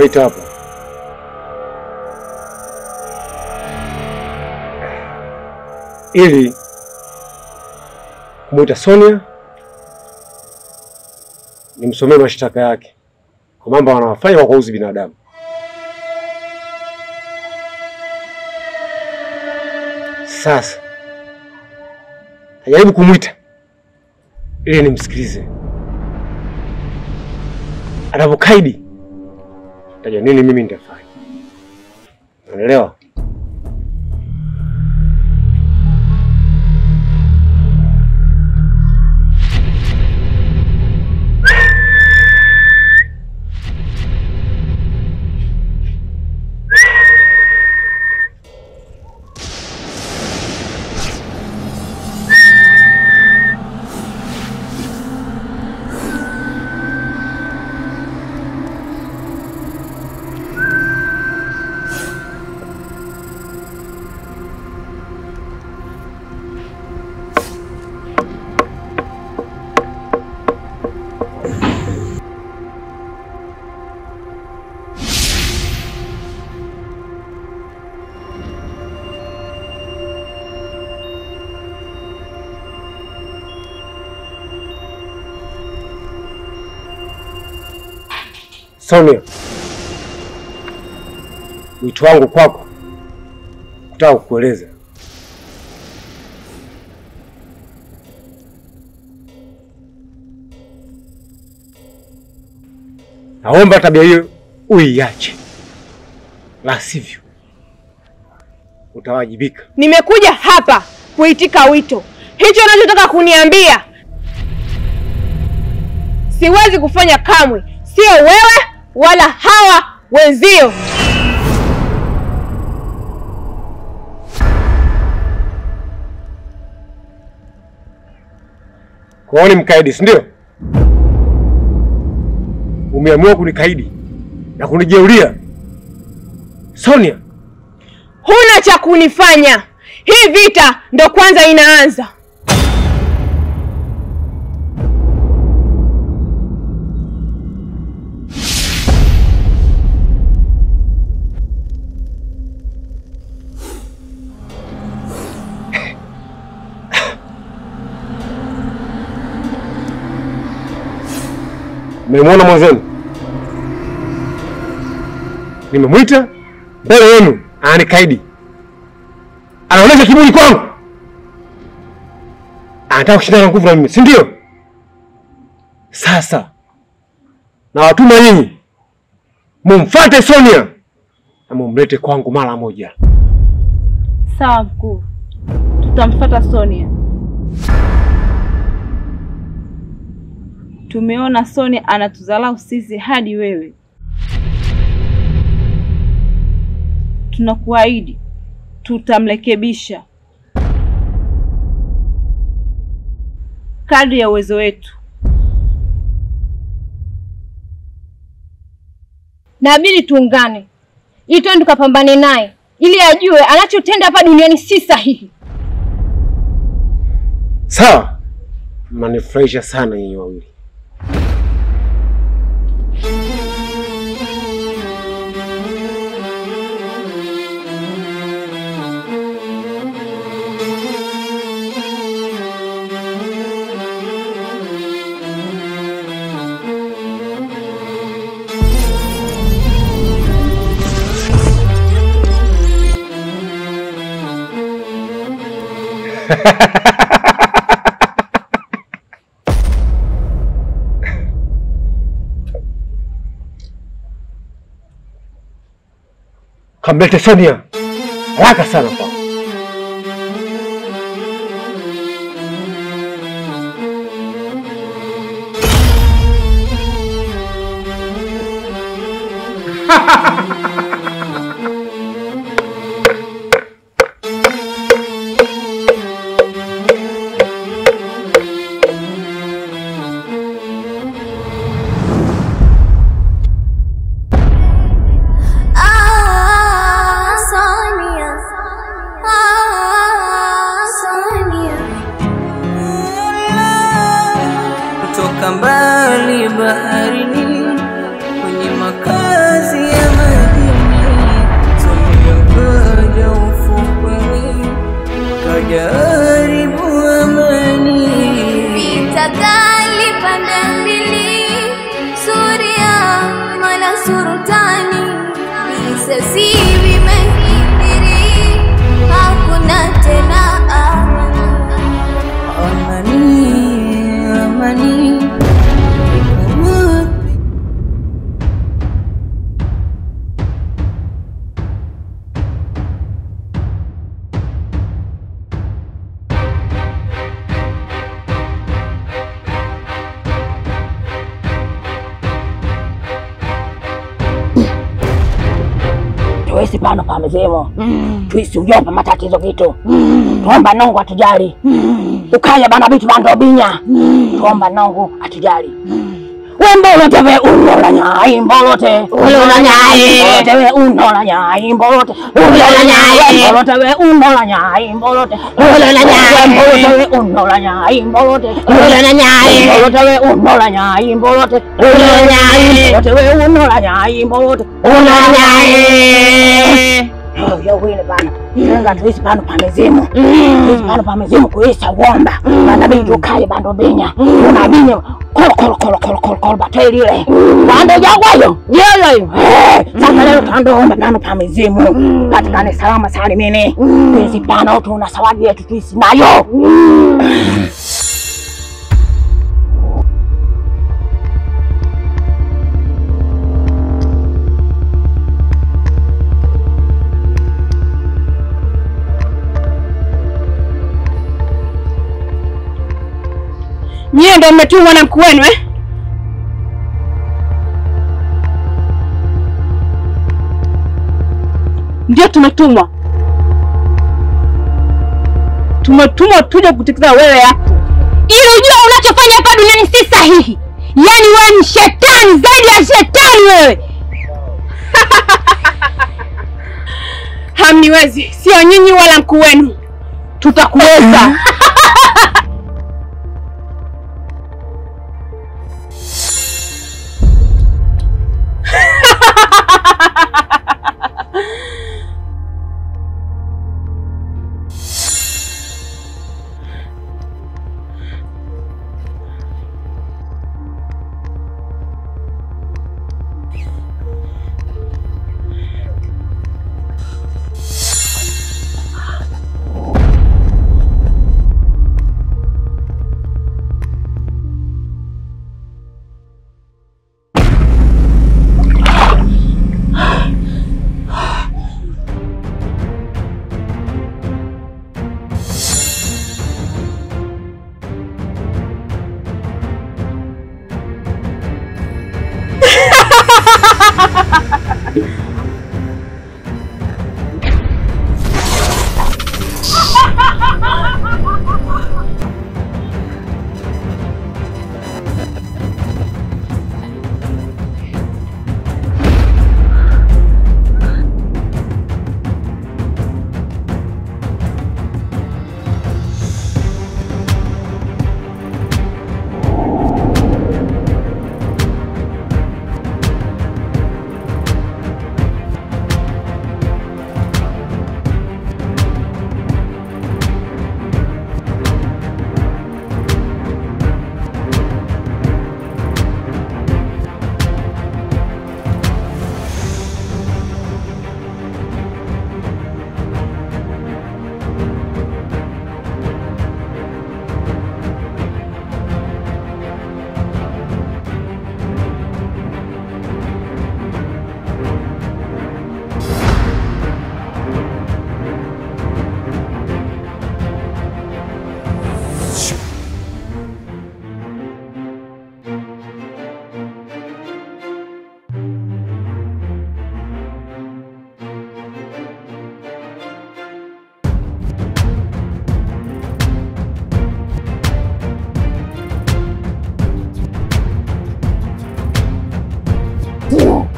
nimewaita hapa ili kumuita Sonia nimsomee mashtaka yake kwa mambo wanawafanya kwa kuuzi binadamu. Sasa najaribu kumuita ili nimsikilize. Anapokaidi tajua nini mimi nitafanya. Unaelewa? Sonia, wito wangu kwako kutaka kukueleza. Naomba tabia hiyo uiache. La sivyo utawajibika. Nimekuja hapa kuitika wito. Hicho unachotaka kuniambia siwezi kufanya kamwe. Sio wewe wala hawa wenzio. Kwaoni mkaidi, si ndio? Umeamua kunikaidi na kunijeulia. Sonia, huna cha kunifanya. Hii vita ndo kwanza inaanza. Mmemwona mwenzenu? Nimemwita mbele yenu, ananikaidi. Anaonyesha kiburi kwangu. Anataka kushindana na nguvu na mimi, si ndio? Sasa na watuma nyinyi mumfuate Sonia na mumlete kwangu mara moja. Sawa mkuu. Tutamfuata Sonia. Tumeona Sonia anatudharau sisi hadi wewe. Tunakuahidi tutamrekebisha kadri ya uwezo wetu. Inabidi tuungane ili twende tukapambane naye ili ajue anachotenda hapa duniani si sahihi. Sawa. Mnanifurahisha sana nyinyi wawili. Kamlete Sonia haraka sana kwa. tuisi pano pa mizimu. Tuisi ujopa matatizo kitu. Tuomba Nongo atujali. Ukaya bana bitu bando binya. Tuomba Nongo atujali. Wembolote we unola nyai mbolote. Unola nyai. Mbolote we unola nyai mbolote. Unola nyai. Mbolote we unola nyai mbolote. Unola nyai. Mbolote we unola nyai mbolote. Unola nyai. Mbolote we unola nyai mbolote. Unola nyai. Mbolote we unola nyai mbolote. Unola nyai. Yo wile bana. Nenga tuisi pano pa mizimu. Tuisi pano pa mizimu kuisa uomba. Bana bintu ukaya bando binya. Unabinya kol bateri ile. Bando jagwayo. Yeye. Sasa leo tunaomba pano pa mizimu. Patikane salama salimini. Tuisi pano tuna zawadi yetu tuisi nayo. Nyie ndio mmetumwa na mkuu wenu eh? Ndio tumetumwa. Tumetumwa tuje kutekeleza wewe yako. Ili ujue unachofanya hapa duniani si sahihi. Yaani wewe ni shetani zaidi ya shetani wewe. Hamniwezi. Sio nyinyi wala mkuu wenu. Tutakuweza.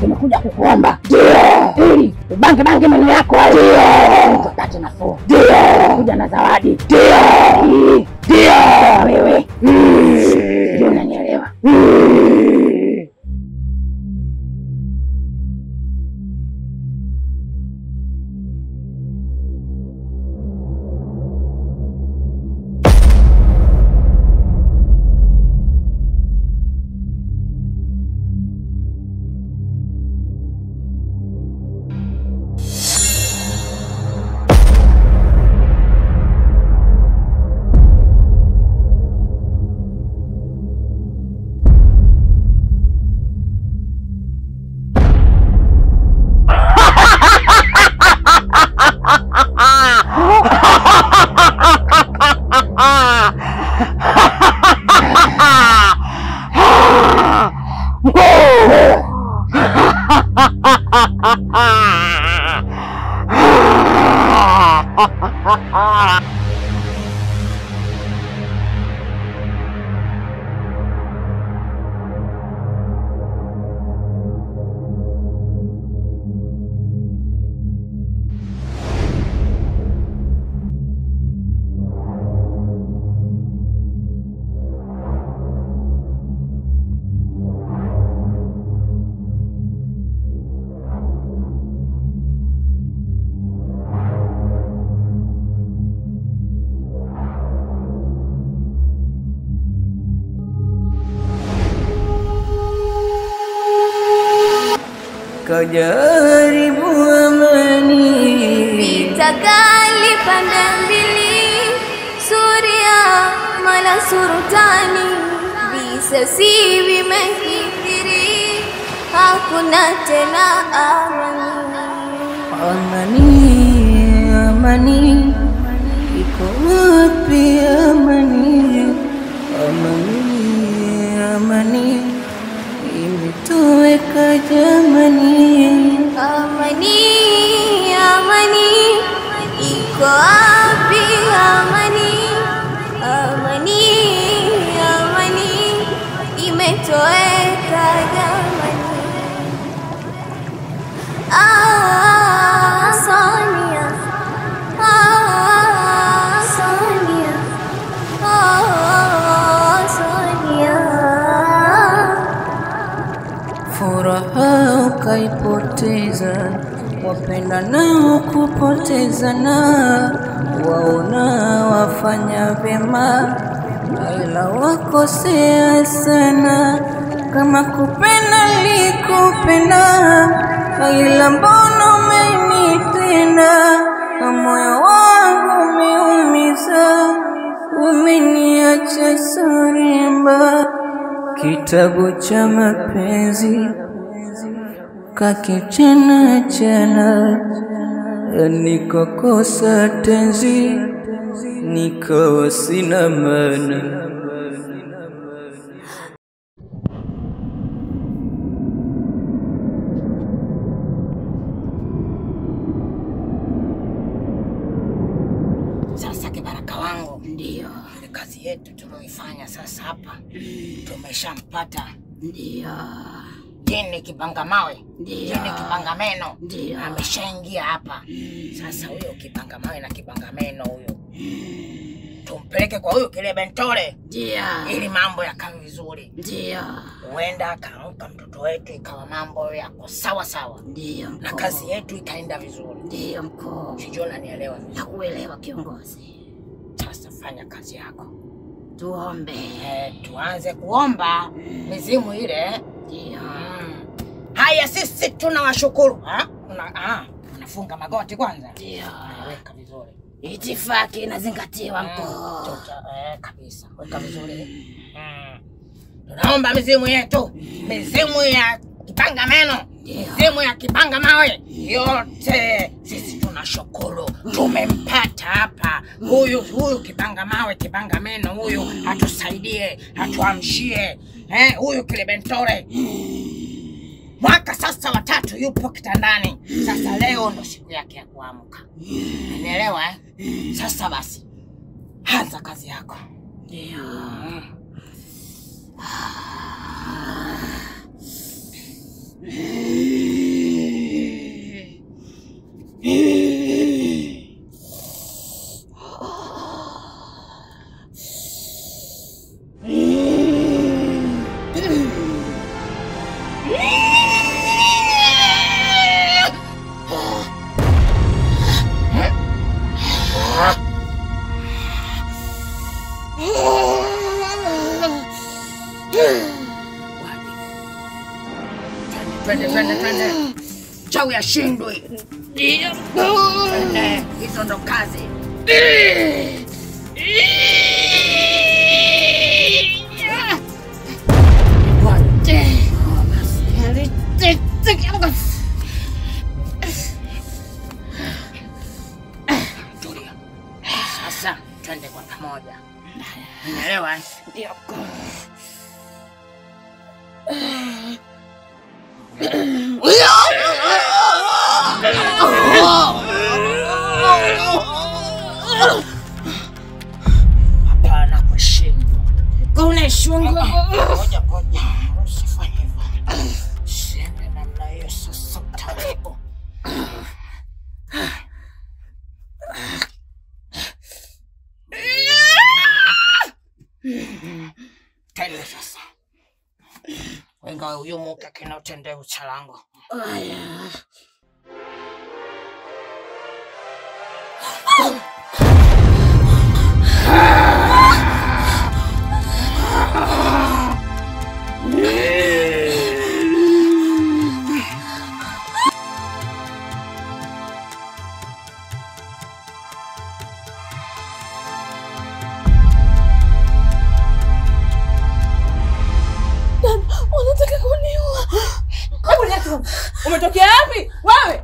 Nimekuja kukuomba ili ubange maneno yako tupate nafuu. Kuja na zawadi. Ndio wewe. Ndio unanielewa. Kau jaribu amani, vita kali pande mbili, Suria mala surutani, visasi vimekithiri, hakuna tena amani. Amani, iko wapi amani? Amani, imetoweka jamani. Amani, iko wapi amani? Amani, imetoweka jamani. Sonia, Sonia, Sonia. Furaha ukaipoteza, wapenda nao kupotezana, waona wafanya vyema, ila wakosea sana. Kama kupenda likupenda, ila mbona umenitenda? Moyo wangu umeumiza, umeniacha sorimba. Kitabu cha mapenzi kakichana chana, nikakosa tenzi, nikawa sina maana. Sasa kibaraka wangu, ndio ile kazi yetu tuloifanya sasa hapa tumeshampata. Ndio jini kipanga mawe, jini kipanga meno, ameshaingia hapa. Sasa huyo kipanga mawe na kipanga meno huyo tumpeleke kwa huyo kile Bentole, ili mambo yakawe vizuri. Huenda akaamka mtoto wetu ikawa mambo yako sawa sawa. Na kazi yetu ikaenda vizuri. Ndio mkuu. Sijui unanielewa? Nakuelewa kiongozi. Sasa fanya kazi yako. Tuombe. Tuanze kuomba mizimu ile. Ndio. Haya, sisi tunawashukuru. Unafunga magoti kwanza. Ndio. Weka vizuri. Itifaki inazingatiwa mkuu. Kabisa. Weka vizuri. Tunaomba mizimu yetu, mizimu ya kipanga meno, mizimu ya kipanga mawe, yote sisi tunashukuru tumempata hapa. Huyu kipanga mawe, kipanga meno huyu atusaidie, atuamshie. Huyu kile Bentole mwaka sasa wa 3 yupo kitandani. Sasa leo ndo siku yake ya kuamka. Unaelewa Sasa basi anza kazi yako. Ndio. Twende. Chawi ashindwe. Twende, hizo ndo kazi. Tulia. Sasa twende kwa pamoja. Unaelewa? Ndio. Hapana kushindwa. Kuna shungu. Ngoja. Usifanye hivyo. Sema namna hiyo sasa utaribu. Tele sasa. Wenga huyo muka kina utende uchalango. Unataka kuniua? Hebu niache. Umetokea wapi? Wewe?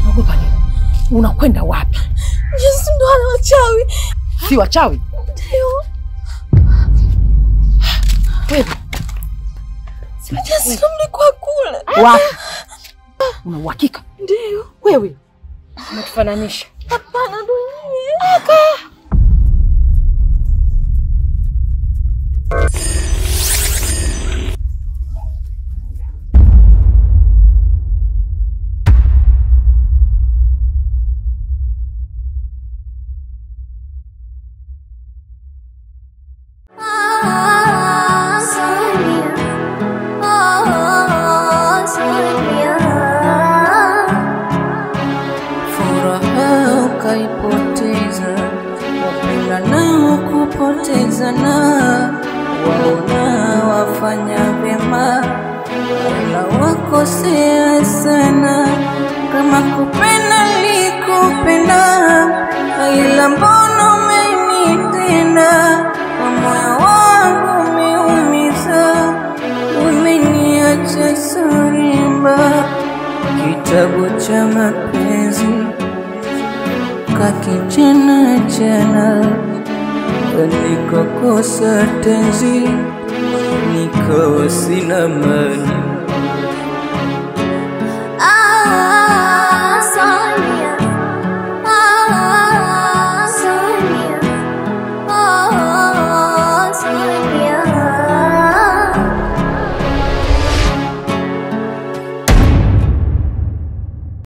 Naogopa nini? Unakwenda wapi? Yesu ndo ana wachawi. Si wachawi? Ndio. Wewe. Yesu mlikuwa kule. Wapi? Una uhakika? Ndio. Wewe. Unatufananisha. Hapana ndo yeye. Ukaipoteza, wapenda nao kupotezana, waona wafanya vyema, wala wakosea sana. Kama kupenda likupenda, ila mbona umenitenda, kwa moyo wangu umeumiza, umeniacha sorimba. Kitabu cha mapenzi kakichana nikakosa tenzi, nikawa sina maana.